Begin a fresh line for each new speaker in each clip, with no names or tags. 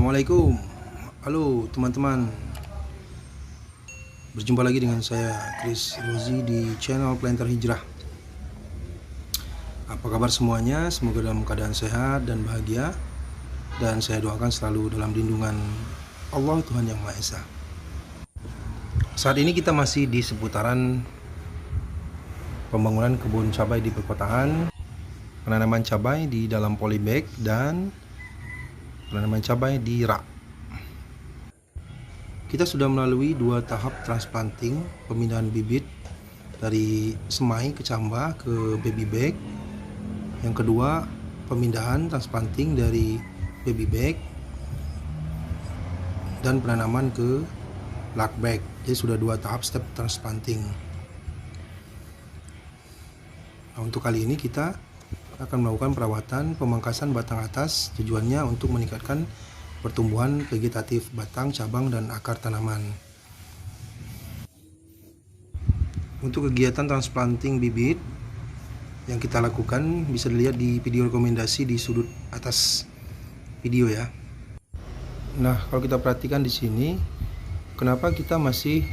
Assalamualaikum. Halo teman-teman. Berjumpa lagi dengan saya Chris Rozi di channel Planter Hijrah. Apa kabar semuanya? Semoga dalam keadaan sehat dan bahagia. Dan saya doakan selalu dalam lindungan Allah Tuhan Yang Maha Esa. Saat ini kita masih di seputaran pembangunan kebun cabai di perkotaan, penanaman cabai di dalam polybag, dan penanaman cabai di rak. Kita sudah melalui 2 tahap transplanting, pemindahan bibit dari semai ke camba ke baby bag. Yang kedua, pemindahan transplanting dari baby bag dan penanaman ke luck bag. Jadi sudah 2 tahap step transplanting. Nah, untuk kali ini kita akan melakukan perawatan pemangkasan batang atas, tujuannya untuk meningkatkan pertumbuhan vegetatif batang, cabang, dan akar tanaman. Untuk kegiatan transplanting bibit yang kita lakukan bisa dilihat di video rekomendasi di sudut atas video ya. Nah, kalau kita perhatikan di sini, kenapa kita masih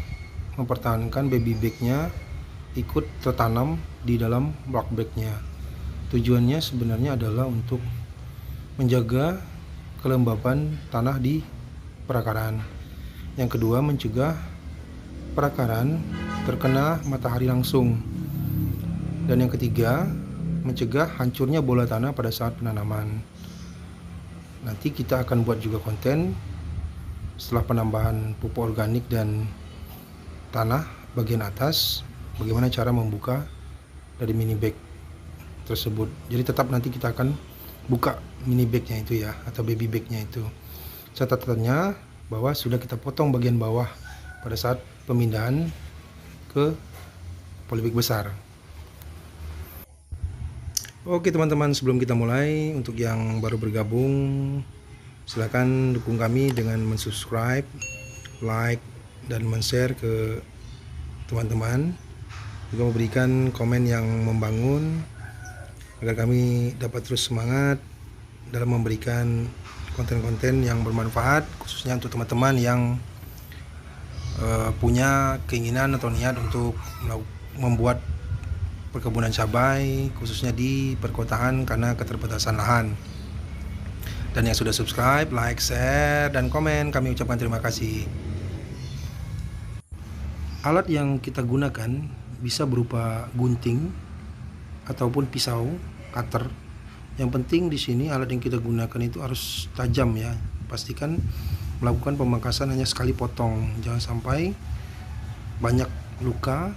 mempertahankan baby bagnya ikut tertanam di dalam block bagnya? Tujuannya sebenarnya adalah untuk menjaga kelembapan tanah di perakaran. Yang kedua, mencegah perakaran terkena matahari langsung. Dan yang ketiga, mencegah hancurnya bola tanah pada saat penanaman. Nanti kita akan buat juga konten setelah penambahan pupuk organik dan tanah bagian atas, bagaimana cara membuka dari mini bag tersebut. Jadi tetap nanti kita akan buka mini bagnya itu ya, atau baby bagnya itu. Catatannya bahwa sudah kita potong bagian bawah pada saat pemindahan ke polybag besar. Oke teman-teman, sebelum kita mulai, untuk yang baru bergabung, silakan dukung kami dengan mensubscribe, like, dan men-share ke teman-teman. Juga memberikan komen yang membangun agar kami dapat terus semangat dalam memberikan konten-konten yang bermanfaat, khususnya untuk teman-teman yang punya keinginan atau niat untuk membuat perkebunan cabai, khususnya di perkotaan karena keterbatasan lahan. Dan yang sudah subscribe, like, share, dan komen, kami ucapkan terima kasih. Alat yang kita gunakan bisa berupa gunting ataupun pisau, cutter. Yang penting di sini alat yang kita gunakan itu harus tajam ya. Pastikan melakukan pemangkasan hanya sekali potong. Jangan sampai banyak luka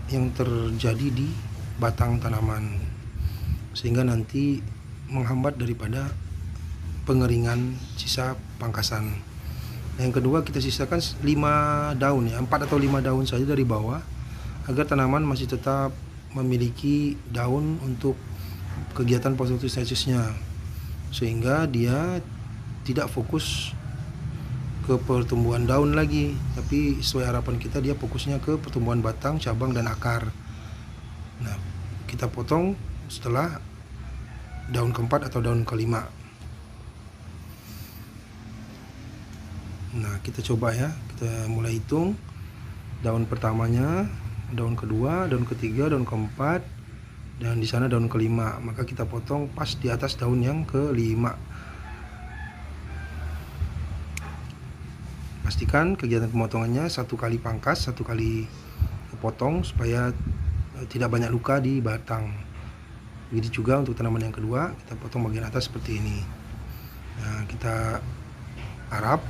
yang terjadi di batang tanaman, sehingga nanti menghambat daripada pengeringan sisa pangkasan. Yang kedua, kita sisakan 5 daun ya, 4 atau 5 daun saja dari bawah, agar tanaman masih tetap memiliki daun untuk kegiatan fotosintesisnya, sehingga dia tidak fokus ke pertumbuhan daun lagi, tapi sesuai harapan kita dia fokusnya ke pertumbuhan batang, cabang, dan akar. Nah, kita potong setelah daun keempat atau daun kelima. Nah, kita coba ya, kita mulai hitung daun pertamanya, daun kedua, daun ketiga, daun keempat, dan di sana daun kelima. Maka kita potong pas di atas daun yang kelima. Pastikan kegiatan pemotongannya 1 kali pangkas, 1 kali potong, supaya tidak banyak luka di batang. Begitu juga untuk tanaman yang kedua, kita potong bagian atas seperti ini. Nah, kita harap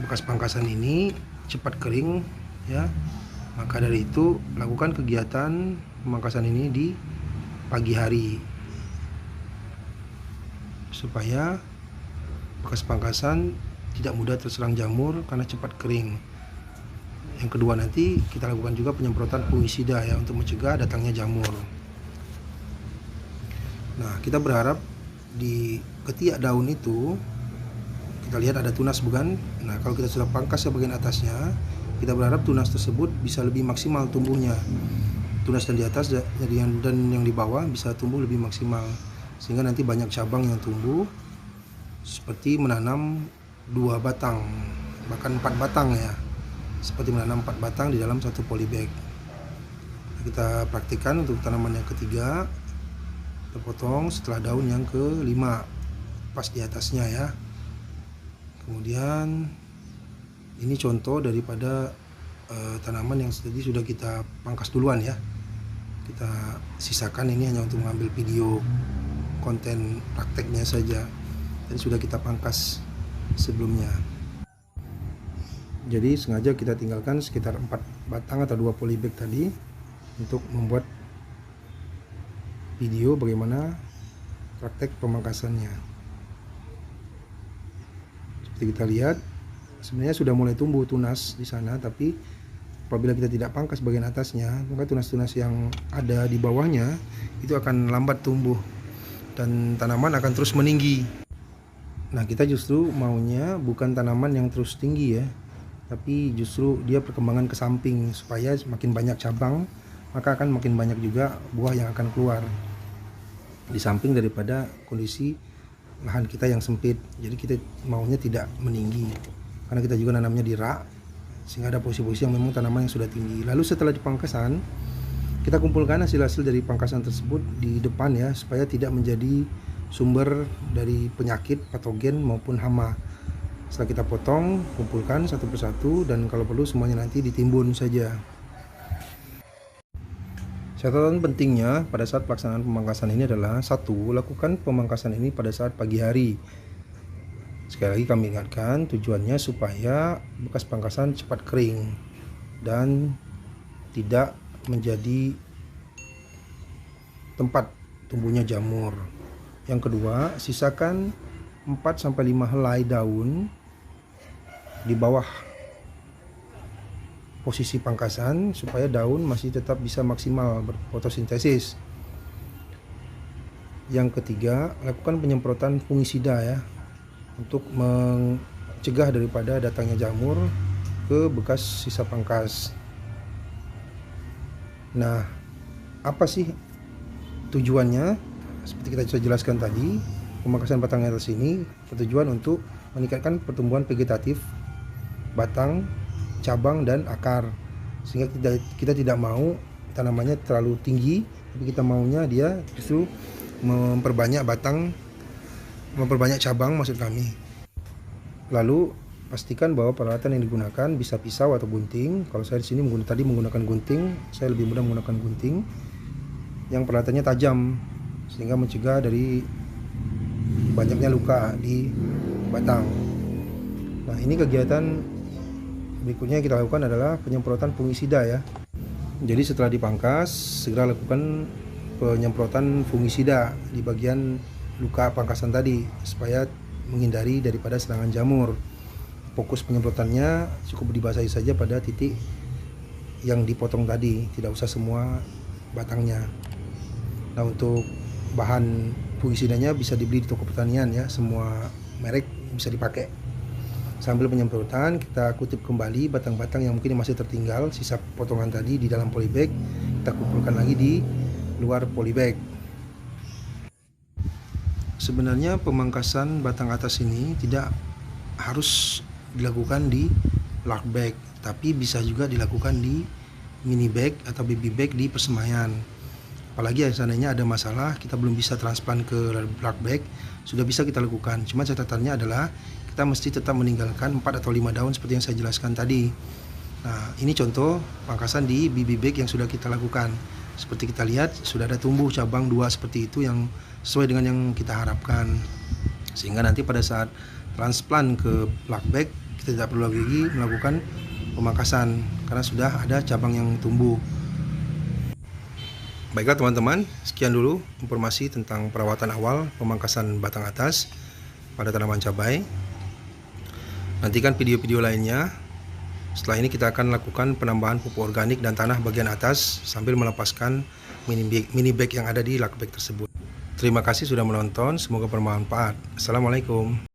bekas pangkasan ini cepat kering ya. Maka dari itu, lakukan kegiatan pemangkasan ini di pagi hari, supaya bekas pangkasan tidak mudah terserang jamur karena cepat kering. Yang kedua, nanti kita lakukan juga penyemprotan fungisida ya, untuk mencegah datangnya jamur. Nah, kita berharap di ketiak daun itu kita lihat ada tunas bukan. Nah, kalau kita sudah pangkas bagian atasnya, kita berharap tunas tersebut bisa lebih maksimal tumbuhnya. Tunas yang di atas dan yang di bawah bisa tumbuh lebih maksimal, sehingga nanti banyak cabang yang tumbuh seperti menanam 2 batang, bahkan 4 batang ya, seperti menanam 4 batang di dalam satu polybag. Kita praktikkan untuk tanaman yang ketiga, kita potong setelah daun yang kelima, pas di atasnya ya. Kemudian ini contoh daripada tanaman yang tadi sudah kita pangkas duluan ya. Kita sisakan ini hanya untuk mengambil video konten prakteknya saja, dan sudah kita pangkas sebelumnya. Jadi sengaja kita tinggalkan sekitar 4 batang atau 2 polybag tadi untuk membuat video bagaimana praktek pemangkasannya. Seperti kita lihat, sebenarnya sudah mulai tumbuh tunas di sana, tapi apabila kita tidak pangkas bagian atasnya, maka tunas-tunas yang ada di bawahnya itu akan lambat tumbuh dan tanaman akan terus meninggi. Nah, kita justru maunya bukan tanaman yang terus tinggi ya, tapi justru dia perkembangan ke samping supaya semakin banyak cabang, maka akan makin banyak juga buah yang akan keluar di samping daripada kondisi lahan kita yang sempit. Jadi kita maunya tidak meninggi, karena kita juga nanamnya di rak, sehingga ada posisi-posisi yang memang tanaman yang sudah tinggi. Lalu setelah dipangkasan, kita kumpulkan hasil-hasil dari pangkasan tersebut di depan ya, supaya tidak menjadi sumber dari penyakit, patogen maupun hama. Setelah kita potong, kumpulkan satu persatu, dan kalau perlu semuanya nanti ditimbun saja. Catatan pentingnya pada saat pelaksanaan pemangkasan ini adalah: 1. Lakukan pemangkasan ini pada saat pagi hari. Sekali lagi kami ingatkan, tujuannya supaya bekas pangkasan cepat kering dan tidak menjadi tempat tumbuhnya jamur. Yang kedua, sisakan 4-5 helai daun di bawah posisi pangkasan supaya daun masih tetap bisa maksimal berfotosintesis. Yang ketiga, lakukan penyemprotan fungisida ya, untuk mencegah daripada datangnya jamur ke bekas sisa pangkas. Nah, apa sih tujuannya? Seperti kita sudah jelaskan tadi, pemangkasan batang atas ini bertujuan untuk meningkatkan pertumbuhan vegetatif batang, cabang, dan akar, sehingga kita tidak mau tanamannya terlalu tinggi, tapi kita maunya dia justru memperbanyak batang, memperbanyak cabang maksud kami. Lalu pastikan bahwa peralatan yang digunakan bisa pisau atau gunting. Kalau saya di sini menggunakan gunting, saya lebih mudah menggunakan gunting yang peralatannya tajam, sehingga mencegah dari banyaknya luka di batang. Nah, ini kegiatan berikutnya yang kita lakukan adalah penyemprotan fungisida ya. Jadi setelah dipangkas, segera lakukan penyemprotan fungisida di bagian luka pangkasan tadi supaya menghindari daripada serangan jamur. Fokus penyemprotannya cukup dibasahi saja pada titik yang dipotong tadi, tidak usah semua batangnya. Nah, untuk bahan fungisidanya bisa dibeli di toko pertanian ya, semua merek bisa dipakai. Sambil penyemprotan, kita kutip kembali batang-batang yang mungkin masih tertinggal sisa potongan tadi di dalam polybag, kita kumpulkan lagi di luar polybag. Sebenarnya pemangkasan batang atas ini tidak harus dilakukan di large bag, tapi bisa juga dilakukan di mini bag atau baby bag di persemaian. Apalagi seandainya ada masalah, kita belum bisa transplant ke large bag, sudah bisa kita lakukan. Cuma catatannya adalah kita mesti tetap meninggalkan 4 atau 5 daun seperti yang saya jelaskan tadi. Nah, ini contoh pangkasan di baby bag yang sudah kita lakukan. Seperti kita lihat, sudah ada tumbuh cabang 2 seperti itu yang sesuai dengan yang kita harapkan. Sehingga nanti pada saat transplant ke large bag, kita tidak perlu lagi melakukan pemangkasan karena sudah ada cabang yang tumbuh. Baiklah teman-teman, sekian dulu informasi tentang perawatan awal pemangkasan batang atas pada tanaman cabai. Nantikan video-video lainnya. Setelah ini kita akan lakukan penambahan pupuk organik dan tanah bagian atas sambil melepaskan mini bag yang ada di large bag tersebut. Terima kasih sudah menonton, semoga bermanfaat. Assalamualaikum.